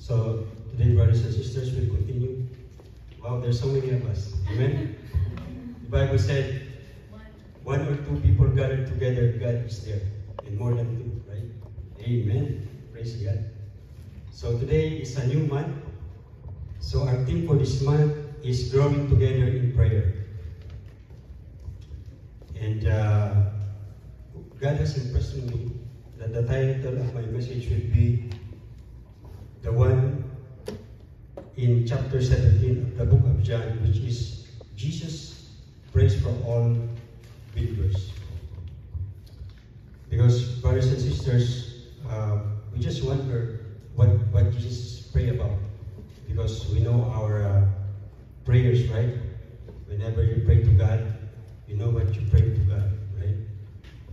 So today, brothers and sisters, we'll continue. Wow, there's so many of us. Amen? The Bible said, one or two people gathered together, God is there. And more than two, right? Amen. Praise God. So today is a new month. So our theme for this month is growing together in prayer. And God has impressed on me that the title of my message will be the one in chapter 17 of the book of John, which is Jesus prays for all believers. Because, brothers and sisters, we just wonder what Jesus prayed about. Because we know our prayers, right? Whenever you pray to God, you know what you pray to God, right?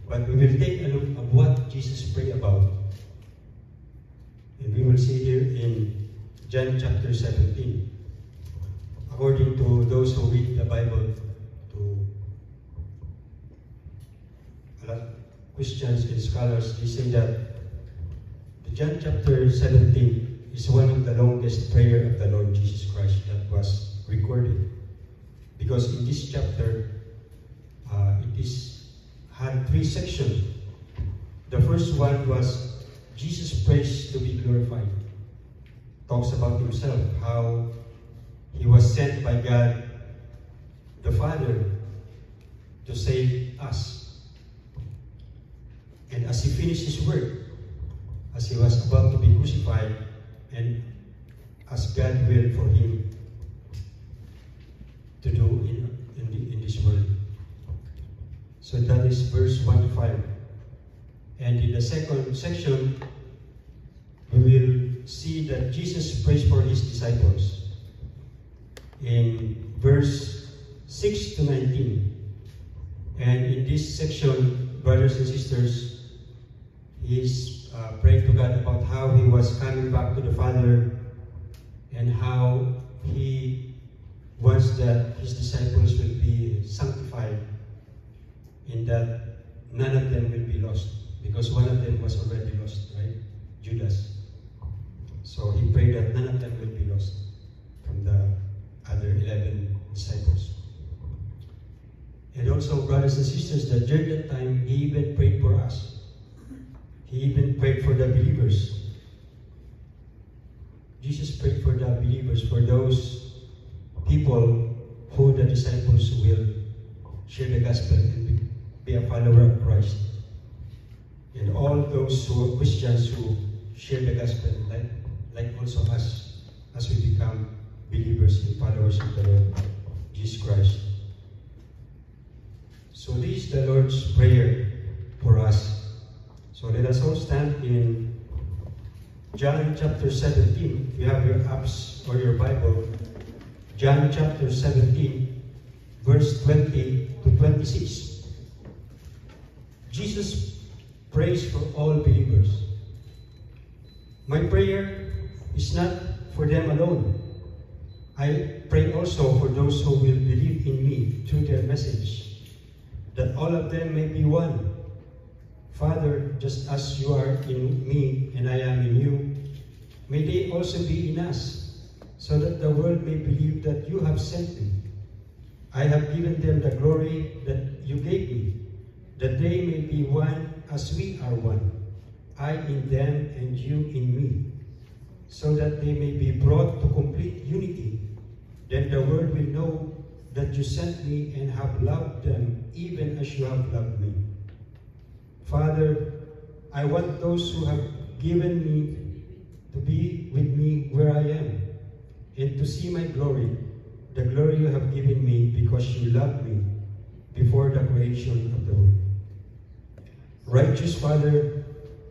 But we will take a look at what Jesus prayed about. And we will see here in John chapter 17. According to those who read the Bible, to a lot of Christians and scholars, they say that the John chapter 17 is one of the longest prayer of the Lord Jesus Christ that was recorded. Because in this chapter, had three sections. The first one was Jesus prays to be glorified. Talks about himself, how he was sent by God the Father to save us. And as he finished his work, as he was about to be crucified, and as God willed for him to do in this world. So that is verse 1 to 5. And in the second section, we will see that Jesus prays for his disciples. In verse 6 to 19. And in this section, brothers and sisters, he is praying to God about how he was coming back to the Father and how he wants that his disciples will be sanctified and that none of them will be lost, because one of them was already lost, right? Judas. So he prayed that none of them will be lost from the other 11 disciples. And also, brothers and sisters, that during that time, he even prayed for us. He even prayed for the believers. Jesus prayed for the believers, for those people who the disciples will share the gospel and be a follower of Christ. And all those who are Christians who share the gospel, like also us, as we become believers and followers of the Lord Jesus Christ. So this is the Lord's prayer for us. So let us all stand in John chapter 17. If you have your apps or your Bible, John chapter 17, verse 20 to 26. Jesus prays for all believers. My prayer is not for them alone. I pray also for those who will believe in me through their message, that all of them may be one. Father, just as you are in me and I am in you, may they also be in us, so that the world may believe that you have sent me. I have given them the glory that you gave me, that they may be one as we are one, I in them and you in me, so that they may be brought to complete unity. Then the world will know that you sent me and have loved them even as you have loved me. Father, I want those who have given me to be with me where I am, and to see my glory, the glory you have given me because you loved me before the creation of the world. Righteous Father,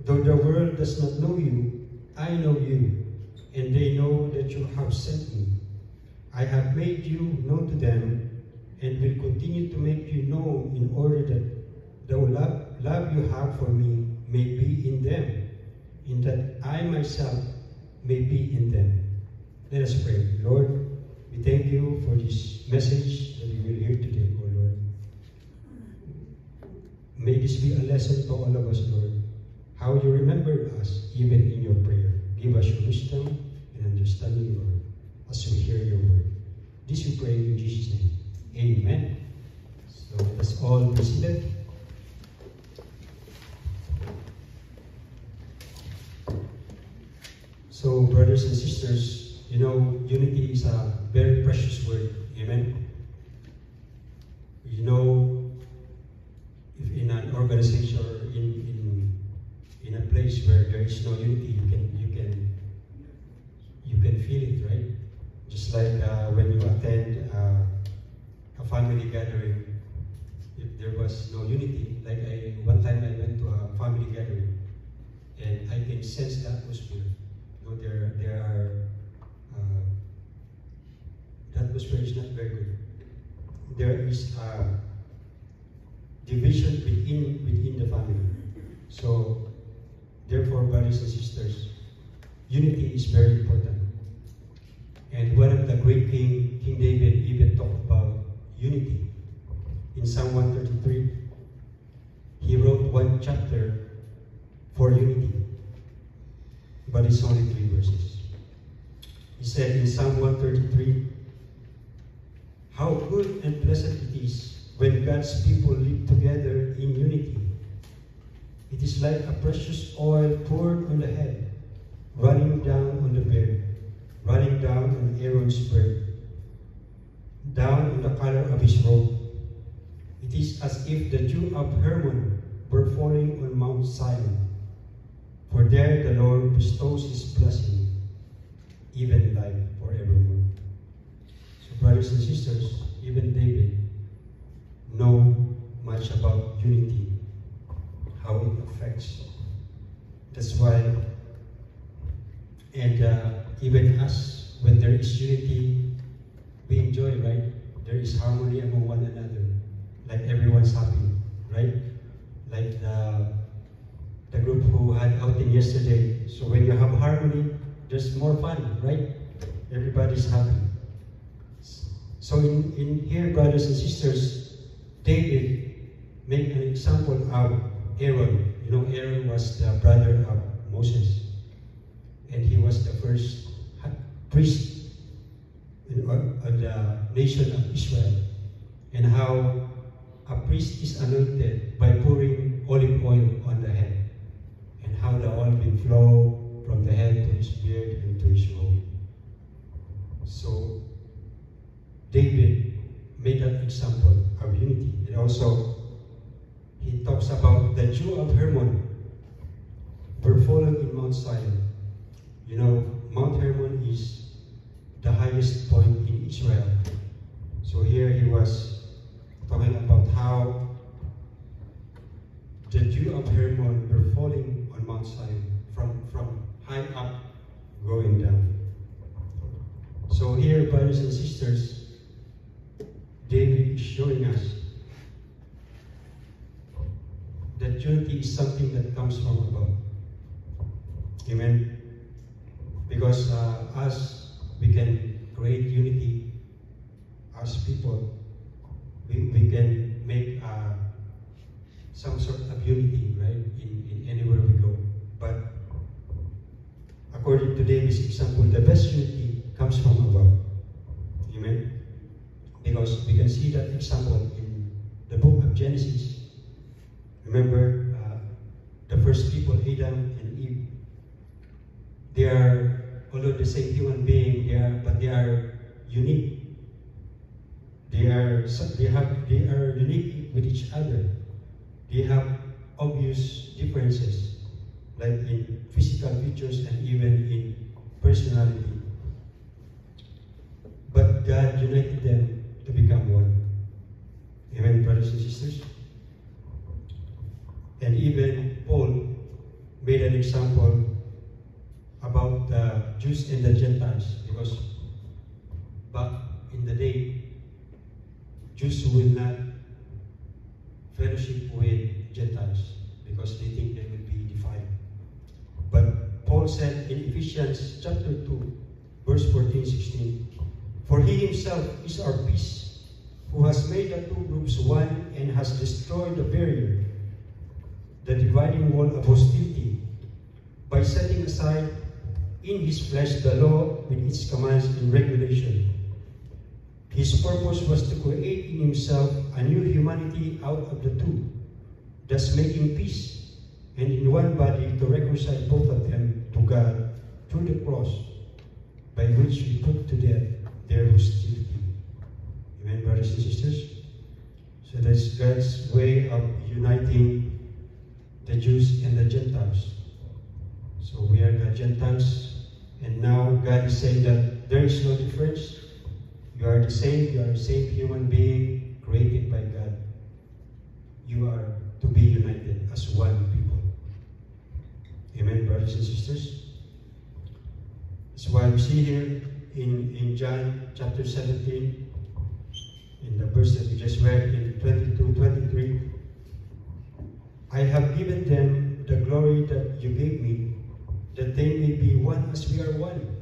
though the world does not know you, I know you, and they know that you have sent me. I have made you known to them, and will continue to make you known, in order that the love you have for me may be in them, in that I myself may be in them. Let us pray. Lord, we thank you for this message that we will hear today, O Lord. May this be a lesson to all of us, Lord, how you remember us even in your prayer. Give us your wisdom as we hear your word. This we pray in Jesus' name. Amen. So let us all be seated. So, brothers and sisters, you know, unity is a very precious word. Amen. You know, if in an organization or in a place where there is no unity, you can feel it, right? Just like when you attend a family gathering, if there was no unity, like one time I went to a family gathering, and I can sense the atmosphere. You know, there are the atmosphere is not very good. There is a division within the family. So, therefore, brothers and sisters, unity is very important. And one of the great King David, even talked about unity. In Psalm 133, he wrote one chapter for unity, but it's only 3 verses. He said in Psalm 133, "How good and pleasant it is when God's people live together in unity. It is like a precious oil poured on the head, running down on the beard, running down on Aaron's beard, down on the collar of his robe. It is as if the dew of Hermon were falling on Mount Zion. For there the Lord bestows his blessing, even life forevermore." So, brothers and sisters, even David know much about unity, how it affects. That's why, and even us, when there is unity, we enjoy, right? There is harmony among one another. Like everyone's happy, right? Like the group who had outing yesterday. So when you have harmony, there's more fun, right? Everybody's happy. So in here, brothers and sisters, David made an example of Aaron. You know, Aaron was the brother of Moses. And he was the first priest of the nation of Israel. And how a priest is anointed by pouring olive oil on the head. And how the oil will flow from the head to his beard and to his robe. So, David made that example of unity. And also, he talks about the dew of Hermon were fallen in Mount Zion. You know, Mount Hermon is the highest point in Israel. So here he was talking about how the dew of Hermon were falling on Mount Zion from high up going down. So here, brothers and sisters, David is showing us that unity is something that comes from above. Amen. Because us, we can create unity as people. We can make some sort of unity, right, in anywhere we go. But according to David's example, the best unity comes from above. Amen. Because we can see that example in the book of Genesis. Remember, the first people, Adam and Eve, they are, although the same human being, they are unique. They are unique with each other. They have obvious differences, like in physical features and even in personality. But God united them to become one. Amen, brothers and sisters? And even Paul made an example about the Jews and the Gentiles, because back in the day, Jews will not fellowship with Gentiles because they think they will be defiled. But Paul said in Ephesians chapter 2, verse 14-16, "For he himself is our peace, who has made the two groups one and has destroyed the barrier, the dividing wall of hostility, by setting aside in his flesh the law with its commands and regulation. His purpose was to create in himself a new humanity out of the two, thus making peace, and in one body to reconcile both of them to God through the cross, by which we put to death their hostility. Amen, brothers and sisters? So that's God's way of uniting the Jews and the Gentiles. So we are the Gentiles, and now God is saying that there is no difference. You are the same, you are the same human being created by God. You are to be united as one people. Amen, brothers and sisters? That's why we see here in John chapter 17, in the verse that we just read in 22-23, I have given them the glory that you gave me, that they may be one as we are one.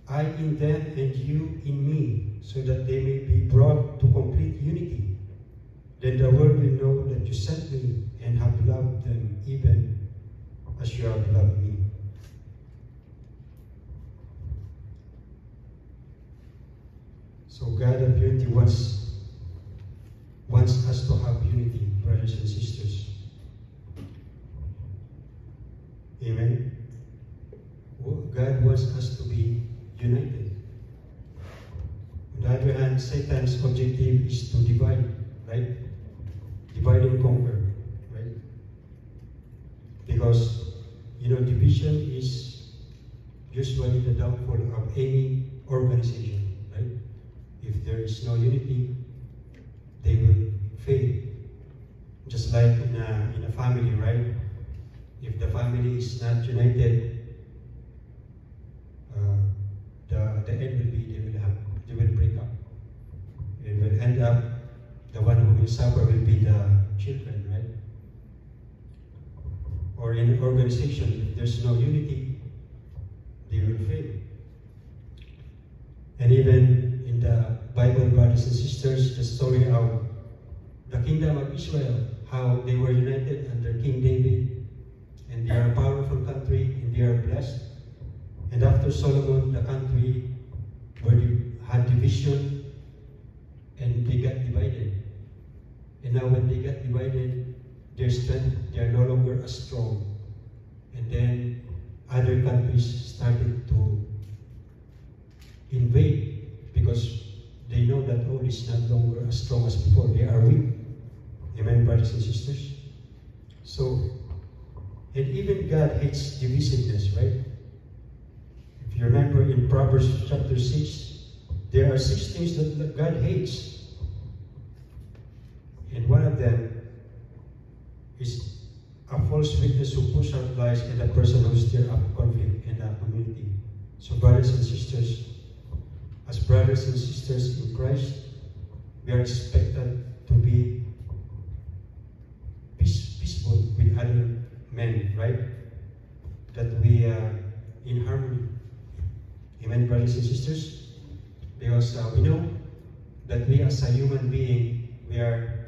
I in them and you in me, so that they may be brought to complete unity. Then the world will know that you sent me and have loved them even as you have loved me. So God of unity wants us to have unity, brothers and sisters. Amen. God wants us to be united. On the other hand, Satan's objective is to divide, right? Divide and conquer, right? Because, division is usually the downfall of any organization, right? If there is no unity, they will fail. Just like in a family, right? If the family is not united, the end will be they will break up. It will end up, the one who will suffer will be the children, right? Or in an organization, if there's no unity, they will fail. And even in the Bible, brothers and sisters, the story of the kingdom of Israel, how they were united under King David, and they are a powerful country, and they are blessed. And after Solomon, the country had division, and they got divided. And now when they got divided, their strength, they are no longer as strong. And then other countries started to invade, because they know that is not longer as strong as before. They are weak. Amen, brothers and sisters? So, and even God hates divisiveness, right? If you remember in Proverbs chapter 6, there are 6 things that God hates. And one of them is a false witness who push out lies, and a person who stir up conflict in a community. So brothers and sisters, as brothers and sisters in Christ, we are expected to be peaceful with other men, right? That we are in harmony. Amen, brothers and sisters? Because we know that we as a human being, we are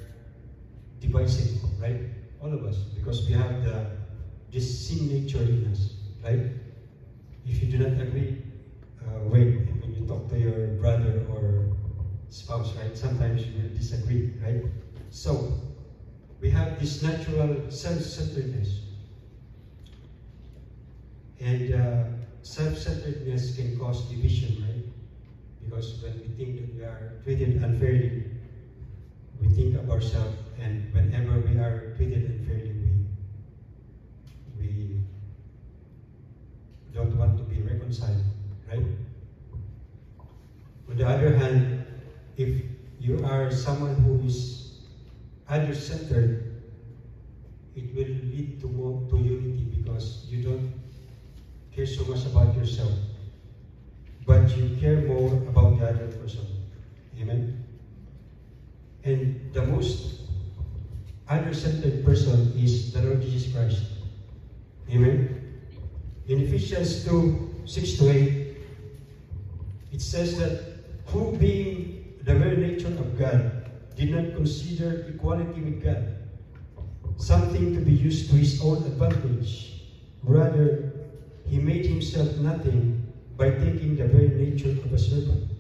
divisive, right? All of us, because we have this sin nature in us, right? If you do not agree, when you talk to your brother or spouse, right? Sometimes you will disagree, right? So, we have this natural self-centeredness. And self-centeredness can cause division, right? Because when we think that we are treated unfairly, we think of ourselves, and whenever we are treated unfairly, we don't want to be reconciled, right? On the other hand, if you are someone who is other-centered, it will lead to unity, because you don't care so much about yourself, but you care more about the other person. Amen? And the most other-centered person is the Lord Jesus Christ. Amen? In Ephesians 2, 6-8, it says that, who being the very nature of God, did not consider equality with God something to be used to his own advantage. Rather, he made himself nothing by taking the very nature of a servant,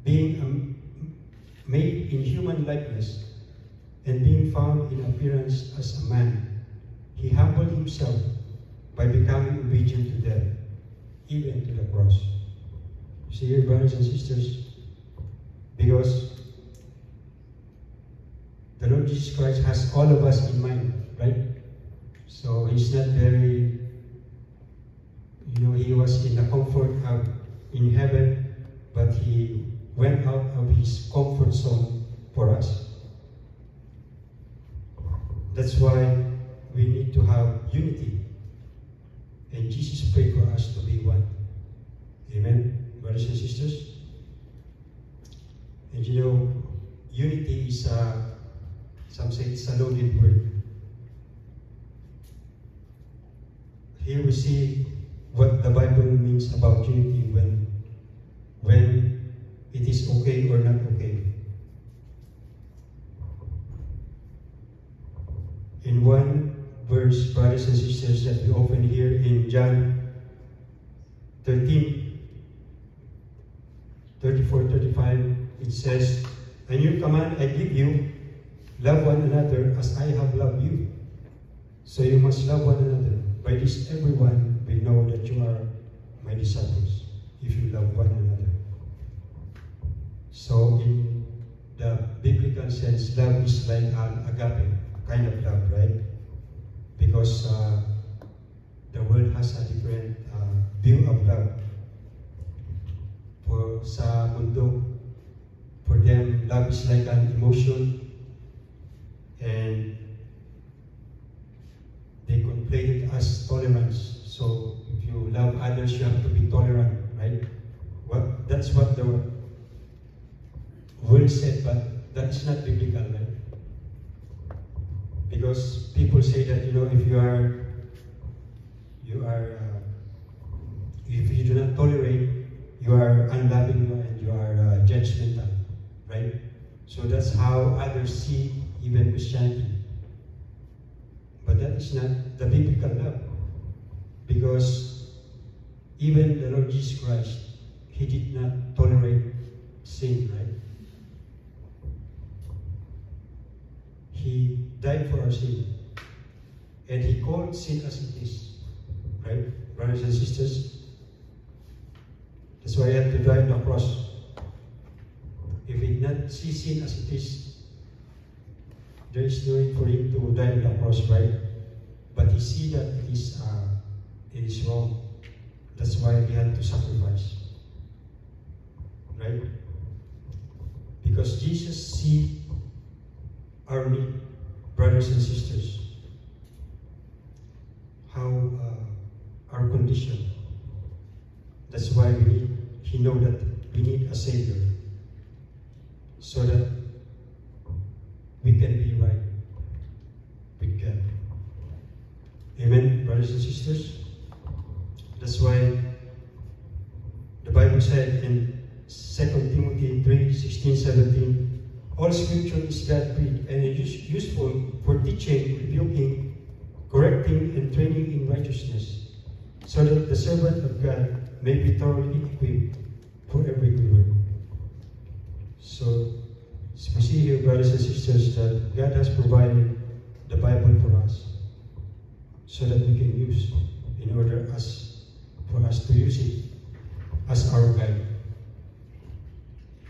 being made in human likeness, and being found in appearance as a man. He humbled himself by becoming obedient to death, even to the cross. You see here, brothers and sisters, because the Lord Jesus Christ has all of us in mind, right? So he's not very, he was in the comfort of in heaven, but he went out of his comfort zone for us. That's why we need to have unity. And Jesus prayed for us to be one. Amen, brothers and sisters? And unity is some say it's a loaded word. Here we see what the Bible means about unity when it is okay or not okay. In one verse, brothers and sisters, that we often hear in John 13, 34-35, it says, "A new command I give you, love one another as I have loved you. So you must love one another. By this everyone will know that you are my disciples, if you love one another." So in the biblical sense, love is like an agape kind of love, right? Because the world has a different view of love. For sa mundo, for them, love is like an emotion, and they conflate it as tolerance. So if you love others, you have to be tolerant, right? That's what the word said, but that's not biblical, right? Because people say that, if you do not tolerate, you are unloving and you are judgmental, right? So that's how others see even Christianity. But that is not the biblical love. Because even the Lord Jesus Christ, he did not tolerate sin, right? He died for our sin. And he called sin as it is. Right? Brothers and sisters? That's why he had to die on the cross. If he did not see sin as it is, there is no need for him to die on the cross, right? But he see that it is wrong. That's why he had to sacrifice. Right? Because Jesus see our need, brothers and sisters, how our condition. That's why he know that we need a Savior, so that we can be right with God. Amen, brothers and sisters? That's why the Bible said in 2 Timothy 3:16-17, all Scripture is God-breathed and is useful for teaching, rebuking, correcting, and training in righteousness, so that the servant of God may be thoroughly equipped for every good work. So, as we see here, brothers and sisters, that God has provided the Bible for us, so that we can use, in order for us to use it as our guide.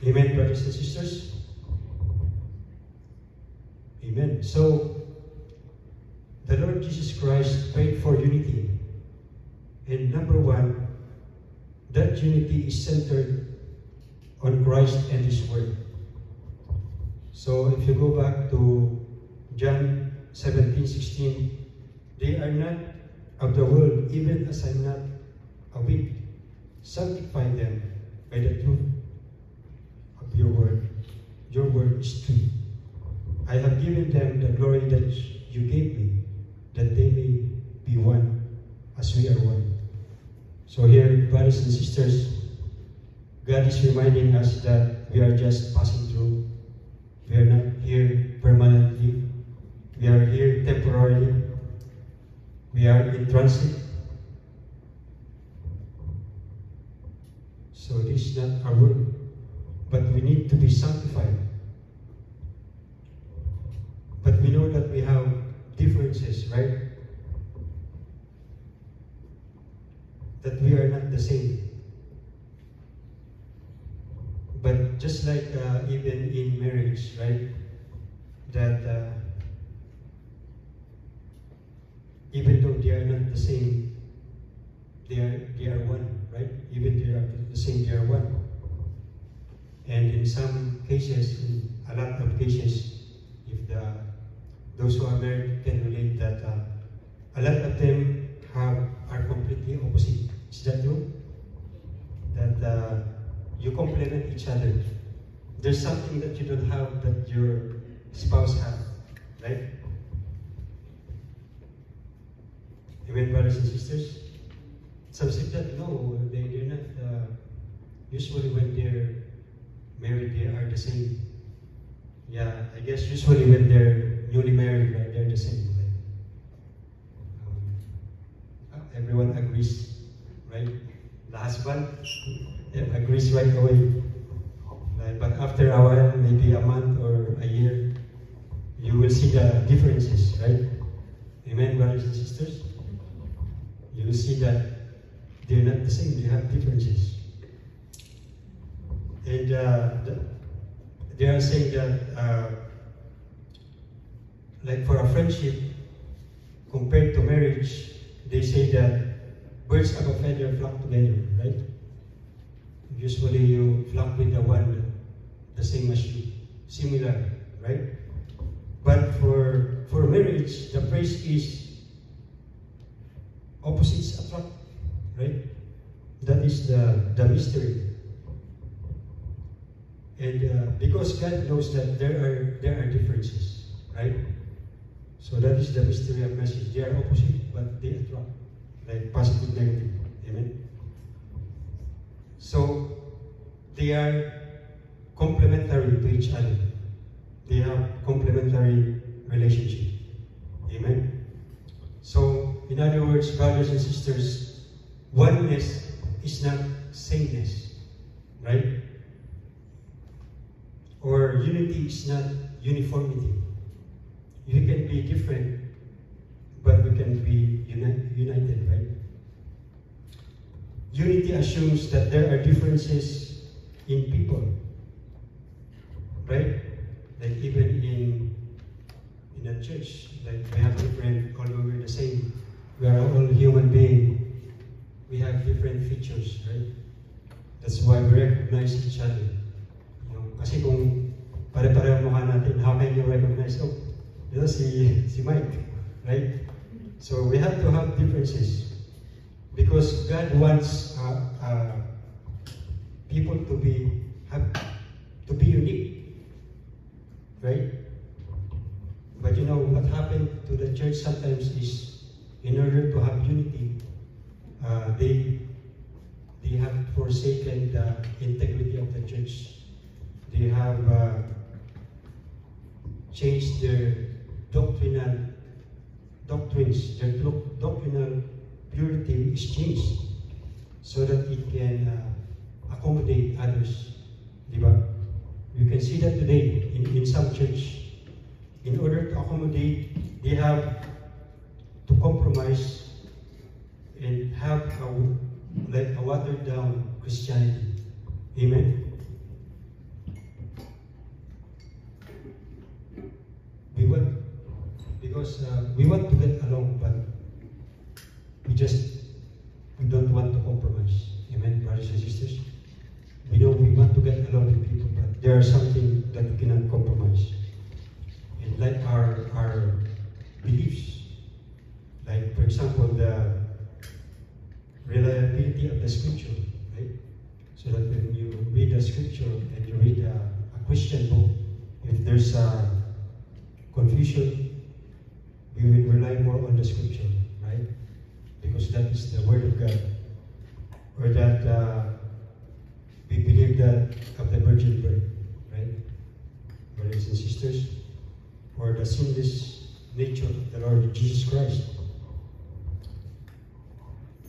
Amen, brothers and sisters? Amen. So, the Lord Jesus Christ prayed for unity. And number one, that unity is centered on Christ and His Word. So, if you go back to John 17:16, they are not of the world, even as I'm not of it. Sanctify them by the truth of your word. Your word is true. I have given them the glory that you gave me, that they may be one as we are one. So here, brothers and sisters, God is reminding us that we are just passing through. We are not here permanently. We are here temporarily. We are in transit. So this is not our work, but we need to be sanctified. But we know that we have differences, right? That we are not the same. But just like even in marriage, right? That even though they are not the same, they are one, right? Even they are the same, they are one. And in some cases, in a lot of cases, if those who are married can relate that a lot of them are completely opposite. Is that true? That you complement each other. There's something that you don't have that your spouse has, right? Amen, brothers and sisters? Some say that no, they're not. Usually when they're married, they are the same. Yeah, I guess usually when they're newly married, right, they're the same. Right? Everyone agrees, right? The husband agrees right away. Right? But after a while, maybe a month or a year, you will see the differences, right? Amen, brothers and sisters? You will see that they're not the same, they have differences. And they are saying that, like for a friendship, compared to marriage, they say that birds of a feather flock together, right? Usually you flock with the one, the same as you, similar, right? But for marriage, the phrase is opposites attract, right? That is the mystery. And because God knows that there are differences, right? So that is the mystery of message. They are opposite, but they attract, like positive, negative. Amen. So they are complementary to each other. They have complementary relationship. Amen. So in other words, brothers and sisters, oneness is not sameness, right? Or unity is not uniformity. We can be different, but we can be united, right? Unity assumes that there are differences in people, right? Like even in a church, like we have different, although we're the same, we are all human beings. We have different features, right? That's why we recognize each other. Kasi kung pare-pareho mukha natin, how can you recognize? Oh, ito si Mike, right? So we have to have differences because God wants people to be unique, right? But you know what happened to the church sometimes is, in order to have unity, they have forsaken the integrity of the church. They have changed their doctrines. Their doctrinal purity is changed so that it can accommodate others. Diba? You can see that today in some church. In order to accommodate, they have to compromise and have a watered down Christianity. Amen. Because we want to get along, but we don't want to compromise. Amen, brothers and sisters? We know we want to get along with people, but there are something that we cannot compromise. And like our beliefs, like for example, the reliability of the scripture, right? So that when you read the scripture and you read a Christian book, if there's a confusion, we will rely more on the scripture, right? Because that is the word of God. Or that we believe that of the virgin birth, right? Brothers and sisters. Or the sinless nature of the Lord Jesus Christ.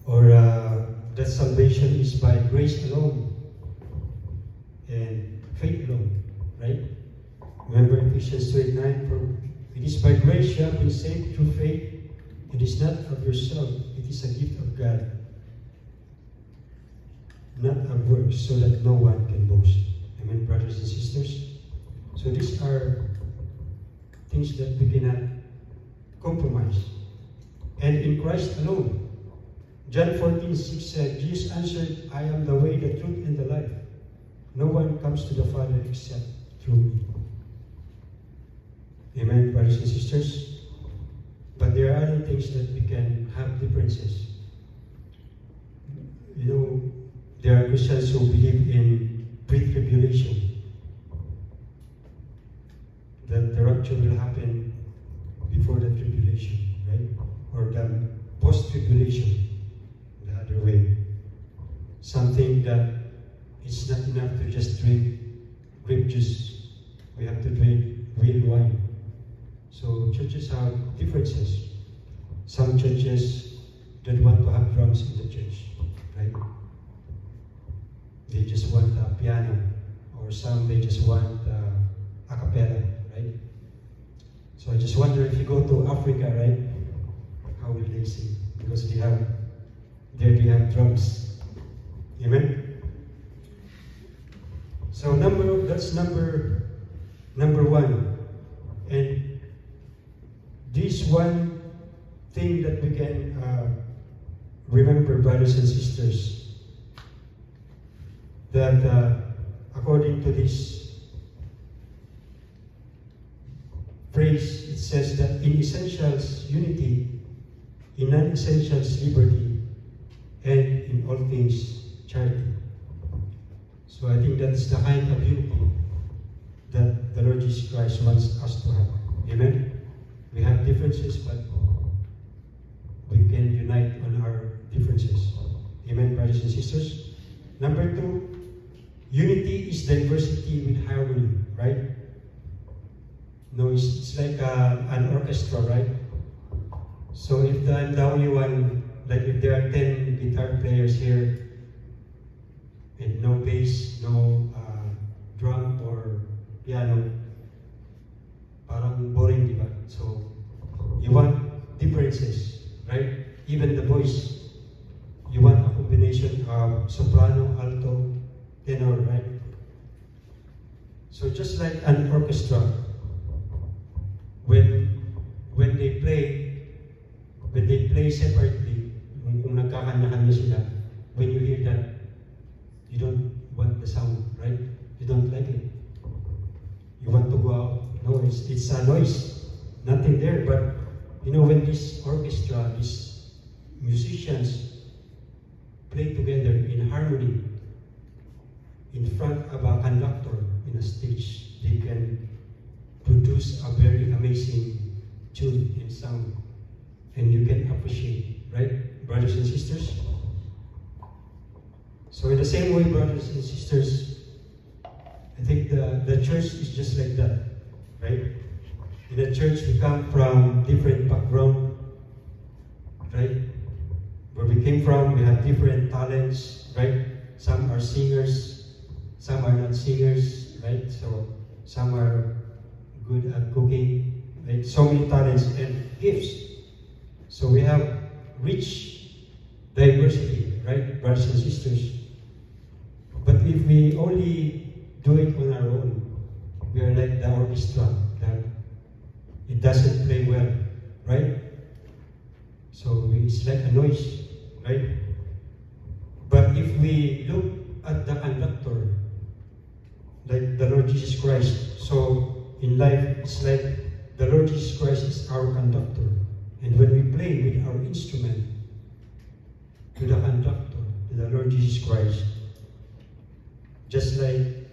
Or that salvation is by grace alone, right? Remember Ephesians 2:9, for it is by grace you have been saved through faith. It is not of yourself, it is a gift of God, not of works, so that no one can boast. Amen, brothers and sisters? So these are things that we cannot compromise. And in Christ alone. John 14:6 said, Jesus answered, I am the way, the truth, and the life. No one comes to the Father except through me. Amen, brothers and sisters? But there are other things that we can have differences. You know, there are Christians who believe in pre-tribulation, that the rapture will happen before the tribulation, right? Or the post-tribulation, the other way. Something that it's not enough to just drink grape juice. We have to drink real wine. So churches have differences. Some churches don't want to have drums in the church, right? They just want a piano, or some they just want a cappella, right? So I just wonder if you go to Africa, right? How will they sing? Because they have drums. Amen? So that's number one. And this one thing that we can remember, brothers and sisters, that according to this phrase, it says that in essentials, unity, in non-essentials, liberty, and in all things, charity. So I think that's the kind of unity that the Lord Jesus Christ wants us to have. Amen? We have differences, but we can unite on our differences. Amen, brothers and sisters? Number two, unity is diversity with harmony, right? No, it's like an orchestra, right? So if I'm the only one, like if there are 10 guitar players here, and no bass, no drum or piano, parang boring, di ba? So you want differences, right? Even the voice, you want a combination of soprano, alto, tenor, right? So just like an orchestra, when they play separately, kung nagkakanya-kanya sila, when you hear that, you don't want the sound, right? You don't like it. You want to go out. No, it's a noise. Nothing there. But, you know, when this orchestra, these musicians play together in harmony in front of a conductor in a stage, they can produce a very amazing tune and sound. And you can appreciate, right, brothers and sisters? So in the same way, brothers and sisters, I think the church is just like that, right? In the church, we come from different background, right? Where we came from, we have different talents, right? Some are singers, some are not singers, right? So some are good at cooking, right? So many talents and gifts. So we have rich diversity, right, brothers and sisters? But if we only do it on our own, we are like the orchestra, that it doesn't play well, right? So it's like a noise, right? But if we look at the conductor, like the Lord Jesus Christ, so in life, it's like the Lord Jesus Christ is our conductor. And when we play with our instrument to the conductor, to the Lord Jesus Christ, just like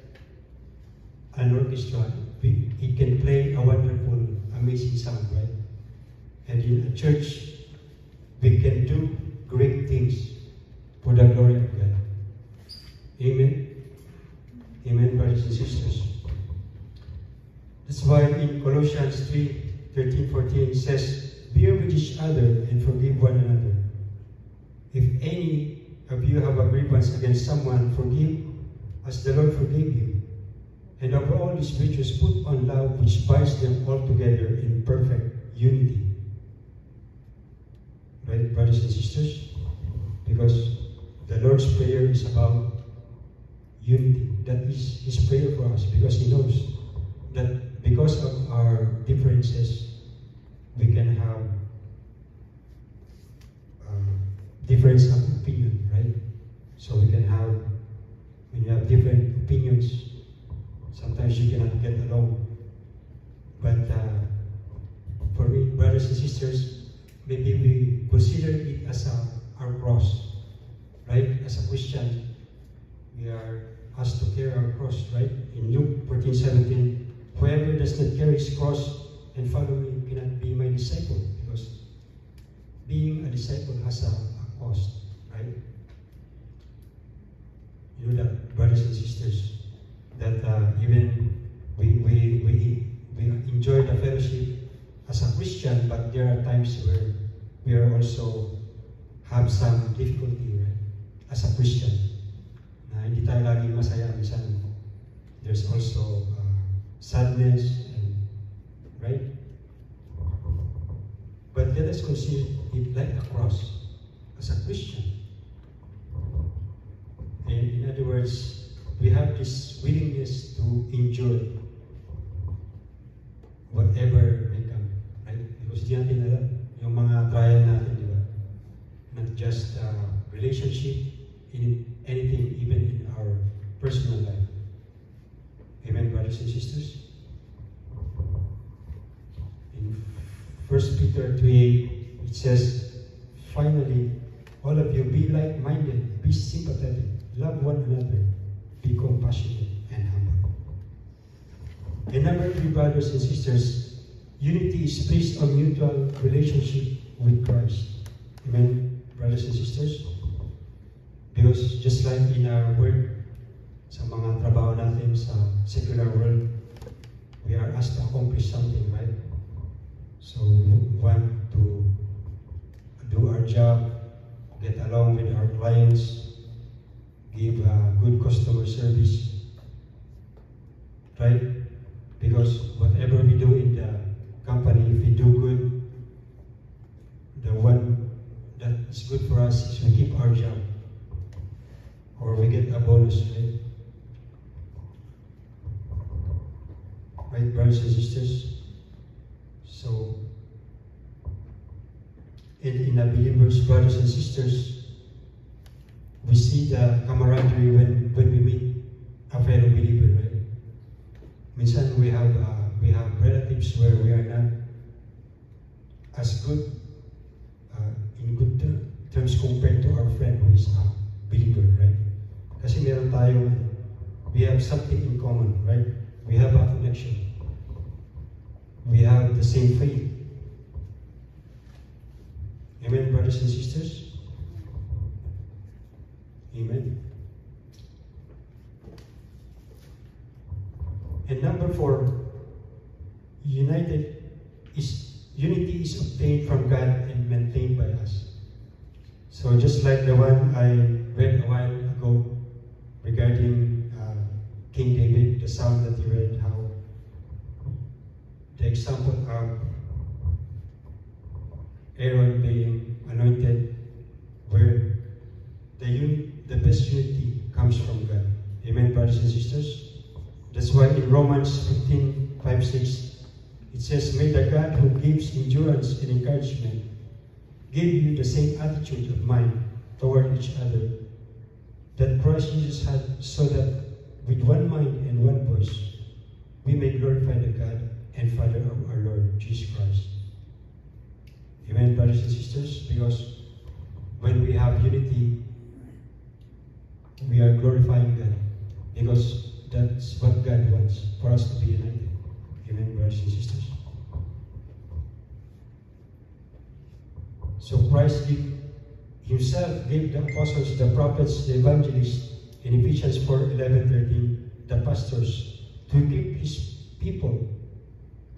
an orchestra, it can play a wonderful, amazing sound, right? And in a church, we can do great things for the glory of God. Amen? Amen, brothers and sisters. That's why in Colossians 3:13-14 it says, bear with each other and forgive one another. If any of you have a grievance against someone, forgive as the Lord forgave you. And over all these virtues, put on love, which binds them all together in perfect unity. Right, brothers and sisters? Because the Lord's Prayer is about unity. That is His prayer for us, because He knows that because of our differences, we can have difference of opinion, right? So we can have, when you have different opinions, sometimes you cannot get along. But for me, brothers and sisters, maybe we consider it as our cross, right? As a Christian, we are asked to carry our cross, right? In Luke 14:17, whoever does not carry his cross and follow me cannot be my disciple, because being a disciple has a cost, right? You know that, brothers and sisters, that even we enjoy the fellowship as a Christian, but there are times where we are also have some difficulty, right? As a Christian, na hindi tayo laging masaya, minsan there's also sadness, and right? But let us consider it like a cross as a Christian. And in other words, we have this willingness to endure whatever may come, right? Because di natin alam yung mga trial natin, di ba? Not just relationship, in anything, even in our personal life. Amen, brothers and sisters? In 1 Peter 3:8, it says, finally, all of you be like-minded, be sympathetic, love one another, be compassionate and humble. And number 3, brothers and sisters, unity is based on mutual relationship with Christ. Amen, brothers and sisters? Because just like in our work, sa mga trabaho natin sa secular world, we are asked to accomplish something, right? So we want to do our job, get along with our clients, give good customer service, right? Because whatever we do in the company, if we do good, the one that is good for us is we keep our job, or we get a bonus, right? Right, brothers and sisters? So, in the believers, brothers and sisters, we see the camaraderie when we meet a fellow believer, right? Minsan we have relatives where we are not as good in good terms compared to our friend who is a believer, right? Kasi meron tayo, we have something in common, right? We have a connection. We have the same faith. Amen, brothers and sisters? Amen. And number 4, unity is obtained from God and maintained by us. So just like the one I read a while ago regarding King David, the psalm that you read, how the example of Aaron being anointed, where the best unity comes from God. Amen, brothers and sisters? That's why in Romans 15:5-6, it says, may the God who gives endurance and encouragement give you the same attitude of mind toward each other that Christ Jesus had, so that with one mind and one voice, we may glorify the God and Father of our Lord Jesus Christ. Amen, brothers and sisters? Because when we have unity, we are glorifying God. Because that's what God wants, for us to be united. Amen, brothers and sisters? So Christ Himself gave the apostles, the prophets, the evangelists, in Ephesians 4:11-13, the pastors, to equip His people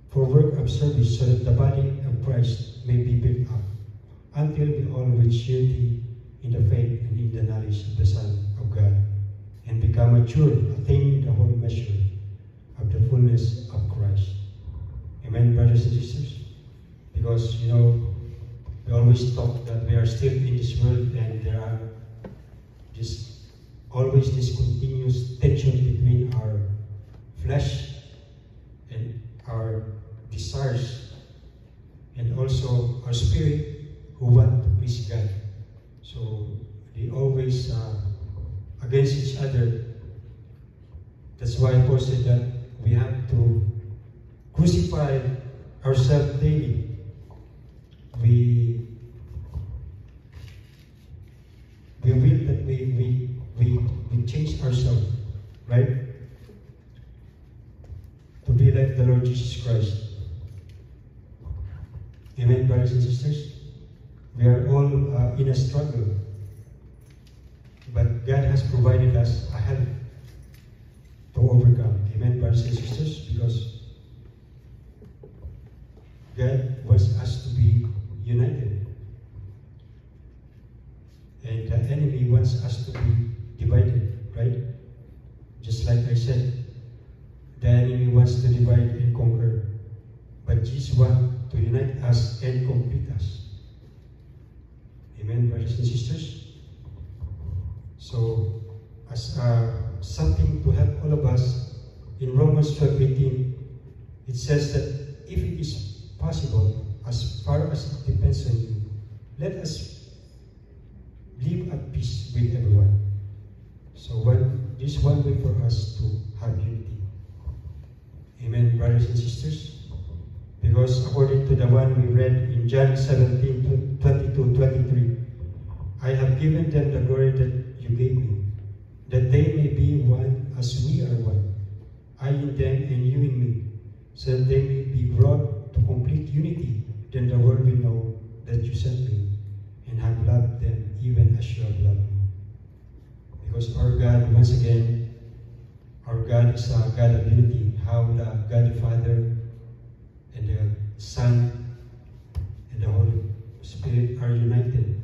for work of service, so that the body of Christ may be built up, until we all reach unity in the faith and in the knowledge of the Son of God, and become mature, attaining the whole measure of the fullness of Christ. Amen, brothers and sisters? Because, we always talk that we are still in this world and there are always this continuous tension between our flesh and our desires and also our spirit who want to please God. So they always against each other. That's why Paul said that we have to crucify ourselves daily. We will that we change ourselves, right? To be like the Lord Jesus Christ. Amen, brothers and sisters? We are all in a struggle. But God has provided us a help to overcome. Amen, brothers and sisters? Because God wants us to be united. And the enemy wants us to be divided, right? Just like I said, the enemy wants to divide and conquer. But Jesus wants to unite us and complete us. Amen, brothers and sisters? So, as something to help all of us, in Romans 12:18, it says that if it is possible, as far as it depends on you, let us live at peace with everyone. So this is one way for us to have unity. Amen, brothers and sisters? Because according to the one we read in John 17:22-23, I have given them the glory that you gave me, that they may be one as we are one, I in them and you in me, so that they may be brought to complete unity. Then the world will know that you sent me and have loved them even as you have loved me. Because our God, once again, our God is a God of unity. How the God the Father and the Son and the Holy Spirit are united.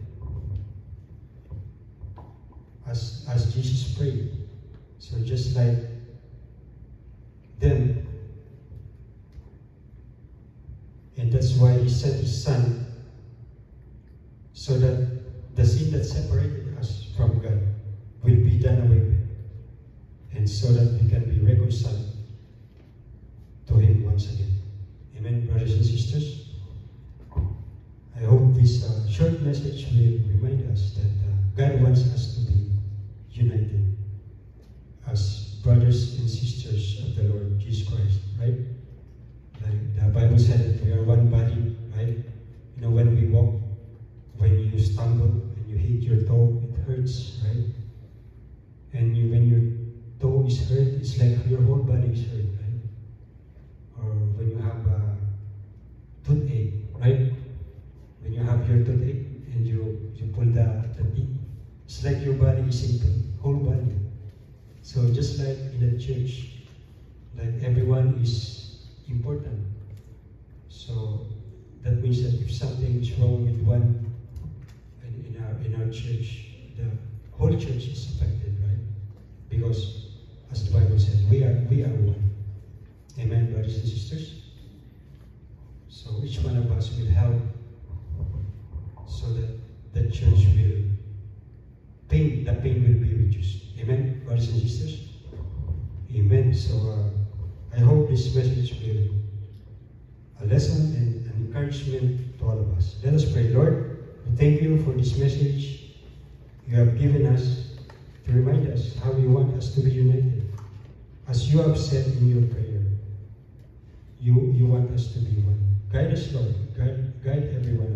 As Jesus prayed. So just like them, and that's why He sent His Son, so that the sin that separated us from God will be done away with, and so that we can be reconciled to Him once again. Amen, brothers and sisters? I hope this short message will remind us that God wants us to be united as brothers and sisters of the Lord Jesus Christ, right? Like the Bible said that we are one body, right? When we walk, when you stumble and you hit your toe, it hurts, right? And when your toe is hurt, it's like your whole body is hurt, right? Or when you have a toothache, right? When you have your toothache and you pull the teeth, it's like your body is in pain, whole body. So just like in the church, like everyone is important. So that means that if something is wrong with one in our church, the whole church is affected, right? Because as the Bible says, we are one. Amen, brothers and sisters? So each one of us will help so that the church will the pain will be reduced. Amen, brothers and sisters? Amen. So I hope this message will a lesson and an encouragement to all of us. Let us pray. Lord, we thank you for this message you have given us to remind us how you want us to be united. As you have said in your prayer, you want us to be one. Guide us, Lord. Guide everyone